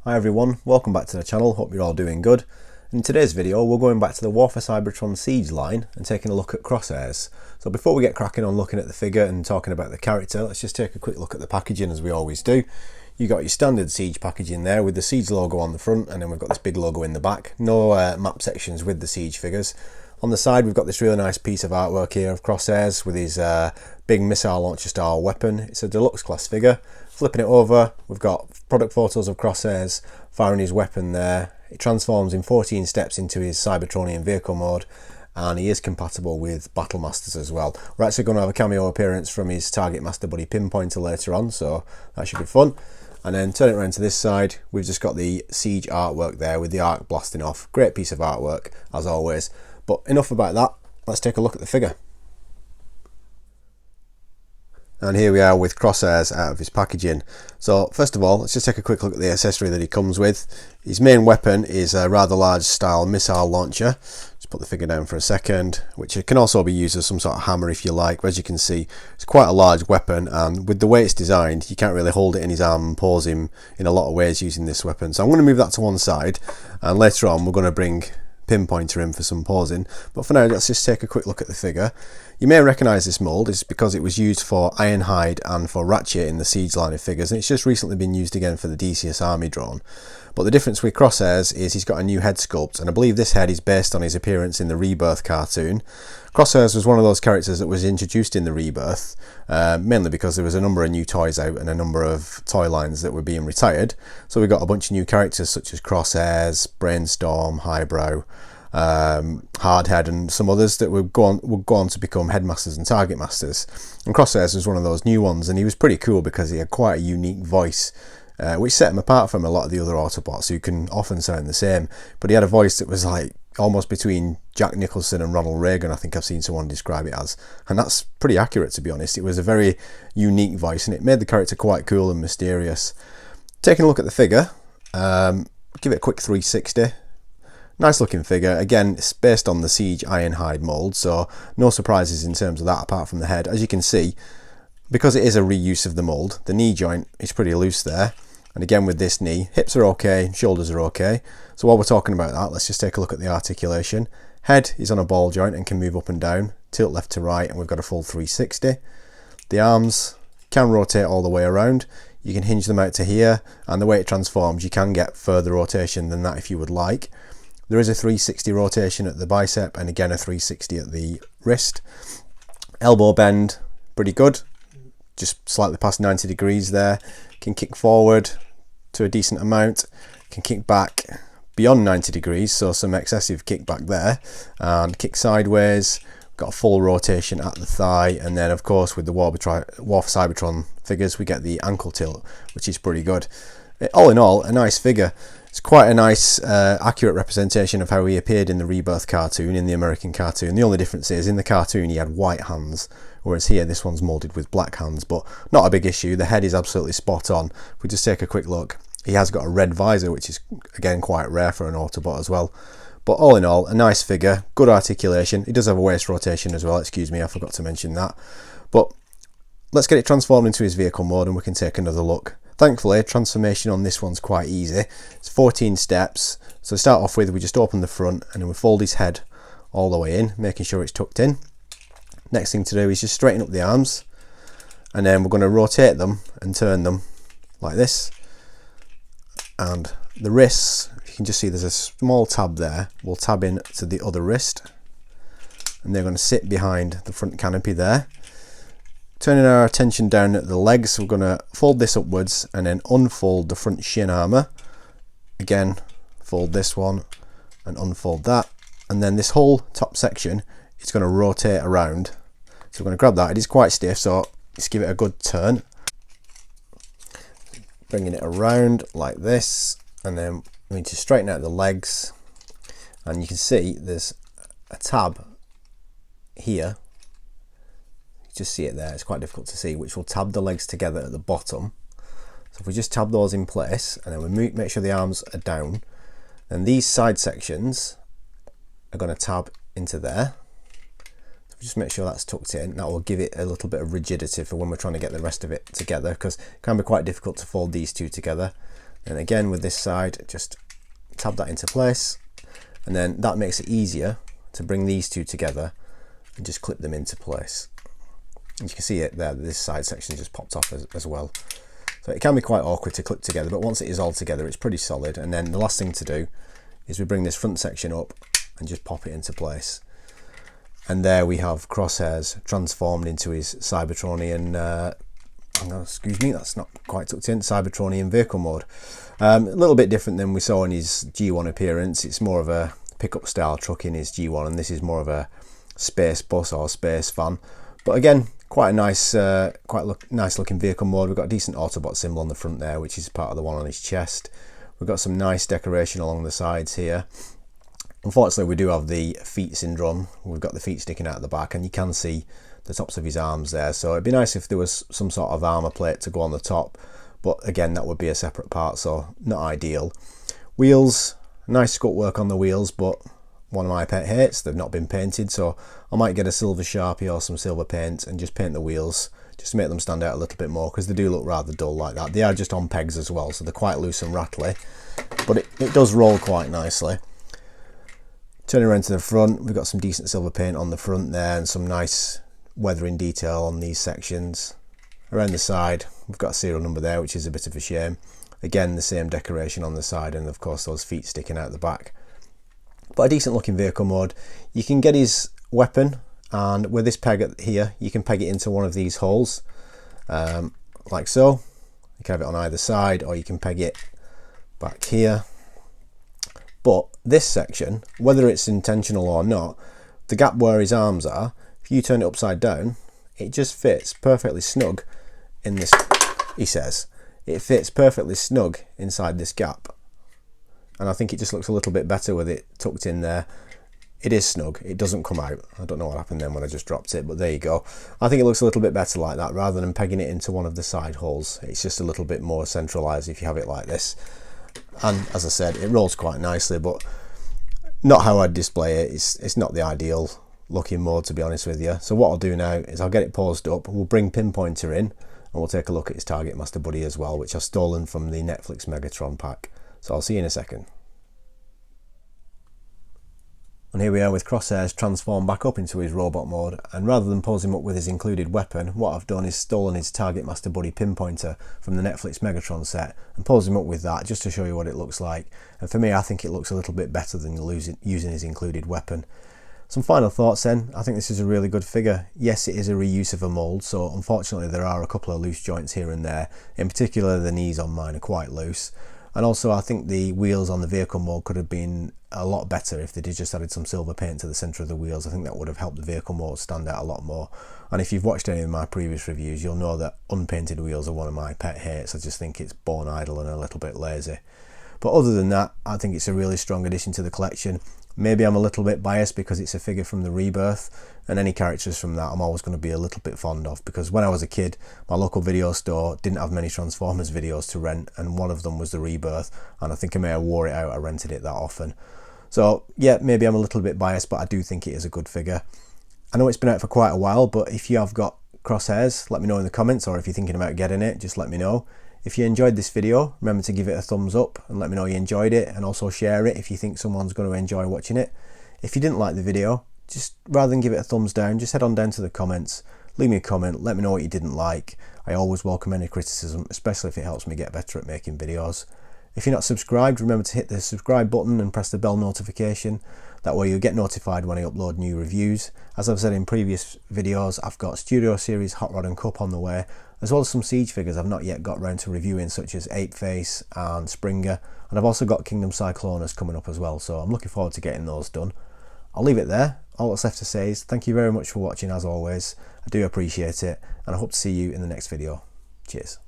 Hi everyone, welcome back to the channel, hope you're all doing good. In today's video we're going back to the For Cybertron Siege line and taking a look at crosshairs. So before we get cracking on looking at the figure and talking about the character, let's just take a quick look at the packaging as we always do. You got your standard Siege packaging there with the Siege logo on the front, and then we've got this big logo in the back. No map sections with the Siege figures. On the side we've got this really nice piece of artwork here of crosshairs with his big missile launcher style weapon. It's a deluxe class figure. Flipping it over, we've got product photos of crosshairs firing his weapon there. It transforms in 14 steps into his Cybertronian vehicle mode, and he is compatible with Battlemasters as well. We're actually going to have a cameo appearance from his Targetmaster buddy Pinpointer later on, so that should be fun. And then turn it around to this side, we've just got the Siege artwork there with the arc blasting off. Great piece of artwork as always. But enough about that, let's take a look at the figure. And here we are with crosshairs out of his packaging. So first of all, let's just take a quick look at the accessory that he comes with. His main weapon is a rather large style missile launcher. Just put the figure down for a second, which can also be used as some sort of hammer if you like. But as you can see, it's quite a large weapon, and with the way it's designed, you can't really hold it in his arm and pose him in a lot of ways using this weapon. So I'm going to move that to one side, and later on we're going to bring Pinpointer in for some posing. But for now, let's just take a quick look at the figure. You may recognise this mould, it's because it was used for Ironhide and for Ratchet in the Siege line of figures, and it's just recently been used again for the DCS Army drone. But the difference with Crosshairs is he's got a new head sculpt, and I believe this head is based on his appearance in the Rebirth cartoon. Crosshairs was one of those characters that was introduced in the Rebirth, mainly because there was a number of new toys out and a number of toy lines that were being retired. So we got a bunch of new characters such as Crosshairs, Brainstorm, Highbrow, Hardhead, and some others that would go on to become Headmasters and Targetmasters. And Crosshairs was one of those new ones, and he was pretty cool because he had quite a unique voice, which set him apart from a lot of the other Autobots who can often sound the same. But he had a voice that was like almost between Jack Nicholson and Ronald Reagan, I think I've seen someone describe it as, and that's pretty accurate, to be honest. It was a very unique voice, and it made the character quite cool and mysterious. Taking a look at the figure, give it a quick 360. Nice looking figure. Again, it's based on the Siege Ironhide mould, so no surprises in terms of that apart from the head. As you can see, because it is a reuse of the mould, the knee joint is pretty loose there. And again with this knee, hips are okay, shoulders are okay. So while we're talking about that, let's just take a look at the articulation. Head is on a ball joint and can move up and down, tilt left to right, and we've got a full 360. The arms can rotate all the way around. You can hinge them out to here, and the way it transforms, you can get further rotation than that if you would like. There is a 360 rotation at the bicep, and again a 360 at the wrist. Elbow bend, pretty good, just slightly past 90 degrees there. Can kick forward to a decent amount, can kick back beyond 90 degrees, so some excessive kick back there, and kick sideways. Got a full rotation at the thigh, and then of course with the For Cybertron figures we get the ankle tilt, which is pretty good. All in all, a nice figure. It's quite a nice, accurate representation of how he appeared in the Rebirth cartoon, in the American cartoon. The only difference is, in the cartoon he had white hands, whereas here this one's moulded with black hands, but not a big issue. The head is absolutely spot on. If we just take a quick look, he has got a red visor, which is again quite rare for an Autobot as well. But all in all, a nice figure, good articulation. He does have a waist rotation as well, excuse me, I forgot to mention that. But let's get it transformed into his vehicle mode and we can take another look. Thankfully, transformation on this one's quite easy. It's 14 steps. So to start off with, we just open the front and then we fold his head all the way in, making sure it's tucked in. Next thing to do is just straighten up the arms, and then we're going to rotate them and turn them like this. And the wrists, you can just see there's a small tab there. We'll tab in to the other wrist, and they're going to sit behind the front canopy there. Turning our attention down at the legs, we're going to fold this upwards and then unfold the front shin armour. Again, fold this one and unfold that. And then this whole top section is going to rotate around. So we're going to grab that. It is quite stiff, so let's give it a good turn. Bringing it around like this. And then we need to straighten out the legs. And you can see there's a tab here. Just see it there, it's quite difficult to see, which will tab the legs together at the bottom. So if we just tab those in place and then we make sure the arms are down, then these side sections are going to tab into there. So just make sure that's tucked in. That will give it a little bit of rigidity for when we're trying to get the rest of it together, because it can be quite difficult to fold these two together. And again with this side, just tab that into place, and then that makes it easier to bring these two together and just clip them into place. And you can see it there, this side section just popped off as well. So it can be quite awkward to clip together, but once it is all together, it's pretty solid. And then the last thing to do is we bring this front section up and just pop it into place. And there we have Crosshairs transformed into his Cybertronian, excuse me, that's not quite tucked in, Cybertronian vehicle mode. A little bit different than we saw in his G1 appearance. It's more of a pickup style truck in his G1, and this is more of a space bus or space van. But again, quite a nice, nice looking vehicle mode. We've got a decent Autobot symbol on the front there, which is part of the one on his chest. We've got some nice decoration along the sides here. Unfortunately, we do have the feet syndrome. We've got the feet sticking out at the back, and you can see the tops of his arms there. So it'd be nice if there was some sort of armor plate to go on the top, but again, that would be a separate part, so not ideal. Wheels, nice sculpt work on the wheels, but one of my pet hates, they've not been painted, so I might get a silver Sharpie or some silver paint and just paint the wheels just to make them stand out a little bit more, because they do look rather dull like that. They are just on pegs as well, so they're quite loose and rattly, but it does roll quite nicely. Turning around to the front, we've got some decent silver paint on the front there and some nice weathering detail on these sections. Around the side, we've got a serial number there, which is a bit of a shame. Again, the same decoration on the side, and of course those feet sticking out the back. But a decent looking vehicle mode. You can get his weapon, and with this peg here, you can peg it into one of these holes, like so. You can have it on either side, or you can peg it back here. But this section, whether it's intentional or not, the gap where his arms are, if you turn it upside down, it just fits perfectly snug in this, he says. It fits perfectly snug inside this gap. And I think it just looks a little bit better with it tucked in there. It is snug, it doesn't come out. I don't know what happened then when I just dropped it, but there you go. I think it looks a little bit better like that, rather than pegging it into one of the side holes. It's just a little bit more centralised if you have it like this. And as I said, it rolls quite nicely, but not how I'd display it. It's not the ideal looking mode, to be honest with you. So what I'll do now is I'll get it paused up, we'll bring Pinpointer in, and we'll take a look at his Targetmaster buddy as well, which I've stolen from the Netflix Megatron pack. So I'll see you in a second. And here we are with Crosshairs transformed back up into his robot mode, and rather than pose him up with his included weapon, what I've done is stolen his Targetmaster buddy Pinpointer from the Netflix Megatron set and pose him up with that just to show you what it looks like. And for me, I think it looks a little bit better than using his included weapon. Some final thoughts then. I think this is a really good figure. Yes, it is a reuse of a mould, so unfortunately there are a couple of loose joints here and there. In particular, the knees on mine are quite loose. And also I think the wheels on the vehicle mold could have been a lot better if they did just added some silver paint to the centre of the wheels. I think that would have helped the vehicle mold stand out a lot more. And if you've watched any of my previous reviews, you'll know that unpainted wheels are one of my pet hates. I just think it's born idle and a little bit lazy. But other than that, I think it's a really strong addition to the collection. Maybe I'm a little bit biased because it's a figure from the Rebirth, and any characters from that I'm always going to be a little bit fond of, because when I was a kid, my local video store didn't have many Transformers videos to rent, and one of them was the Rebirth, and I think I may have wore it out, I rented it that often. So yeah, maybe I'm a little bit biased, but I do think it is a good figure. I know it's been out for quite a while, but if you have got Crosshairs, let me know in the comments, or if you're thinking about getting it, just let me know. If you enjoyed this video, remember to give it a thumbs up and let me know you enjoyed it, and also share it if you think someone's going to enjoy watching it. If you didn't like the video, just rather than give it a thumbs down, just head on down to the comments, leave me a comment, let me know what you didn't like. I always welcome any criticism, especially if it helps me get better at making videos. If you're not subscribed, remember to hit the subscribe button and press the bell notification. That way you'll get notified when I upload new reviews. As I've said in previous videos, I've got Studio Series Hot Rod and Cup on the way, as well as some Siege figures I've not yet got round to reviewing, such as Apeface and Springer, and I've also got Kingdom Cyclonus coming up as well, so I'm looking forward to getting those done. I'll leave it there. All that's left to say is thank you very much for watching as always. I do appreciate it, and I hope to see you in the next video. Cheers.